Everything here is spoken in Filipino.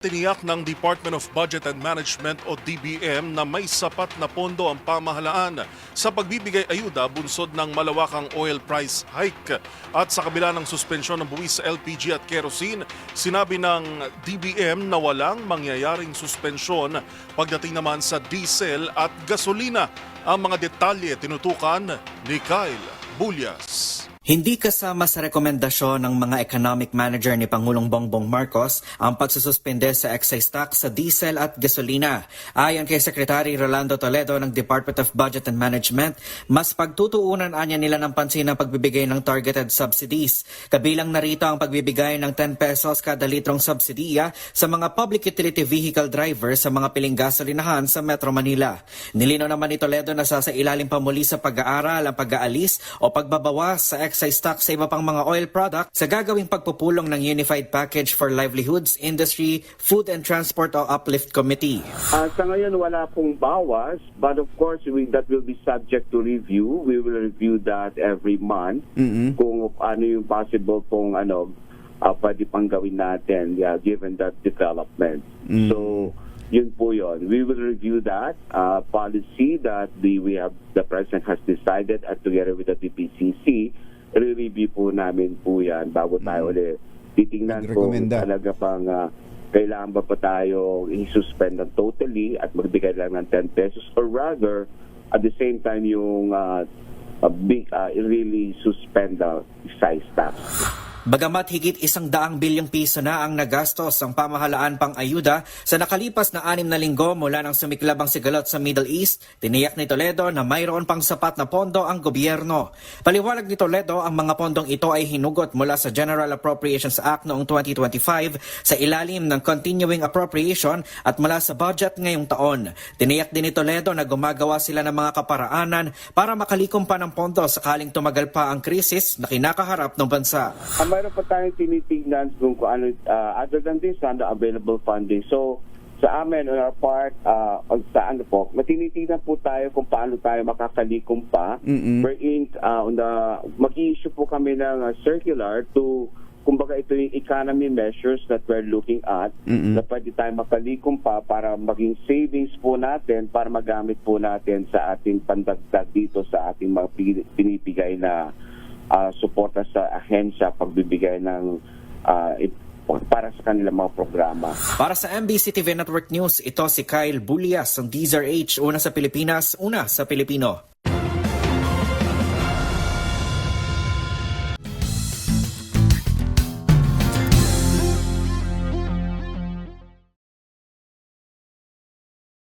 Tiniyak ng Department of Budget and Management o DBM na may sapat na pondo ang pamahalaan sa pagbibigay ayuda bunsod ng malawakang oil price hike. At sa kabila ng suspensyon ng buwis sa LPG at kerosene, sinabi ng DBM na walang mangyayaring suspensyon pagdating naman sa diesel at gasolina. Ang mga detalye tinutukan ni Kyle Bulyas. Hindi kasama sa rekomendasyon ng mga economic manager ni Pangulong Bongbong Marcos ang pagsususpende sa excise tax sa diesel at gasolina. Ayon kay Secretary Rolando Toledo ng Department of Budget and Management, mas pagtutuunan anya nila ng pansin ang pagbibigay ng targeted subsidies. Kabilang narito ang pagbibigay ng 10 pesos kada litrong subsidiya sa mga public utility vehicle drivers sa mga piling gasolinahan sa Metro Manila. Nilinaw naman ni Toledo na sasailalim pa muli sa pag-aaral ang pag-aalis o pagbabawas sa excise tax sa iba pang mga oil product sa gagawing pagpupulong ng Unified Package for Livelihoods, Industry, Food and Transport o UPLIFT Committee. Sa ngayon wala pong bawas, but of course that will be subject to review. We will review that every month kung ano yung possible pong pwede pang gawin natin given that development. So yun po yun. We will review that policy that the President has decided at together with the DPCC. I-review po namin po yan bago tayo ulit titingnan po talaga pang kailangan ba pa tayo i-suspend ng totally at magbigay lang ng 10 pesos or rather at the same time yung really suspend the excise tax. Bagamat higit 100 bilyong piso na ang nagastos ang pamahalaan pang ayuda sa nakalipas na 6 na linggo mula ng sumiklab ang sigalot sa Middle East, tiniyak ni Toledo na mayroon pang sapat na pondo ang gobyerno. Paliwanag ni Toledo, ang mga pondong ito ay hinugot mula sa General Appropriations Act noong 2025 sa ilalim ng Continuing Appropriation at mula sa budget ngayong taon. Tiniyak din ni Toledo na gumagawa sila ng mga kaparaanan para makalikom pa ng pondo sakaling tumagal pa ang krisis na kinakaharap ng bansa. Mayroon pa tayong tinitignan kung ano, other than this, available funding. So, sa amin, on our part, matinitignan po tayo kung paano tayo makakalikom pa. Wherein, mag-i-issue po kami ng circular to, kumbaga ito yung economy measures that we're looking at, na pwede tayo makalikom pa para maging savings po natin, para magamit po natin sa ating pandagdag dito sa ating mga pinipigay na suporta sa ahensya pagbibigay ng para sa kanilang mga programa. Para sa MBC TV Network News, ito si Kyle Bulyas ng DZRH, una sa Pilipinas, una sa Pilipino.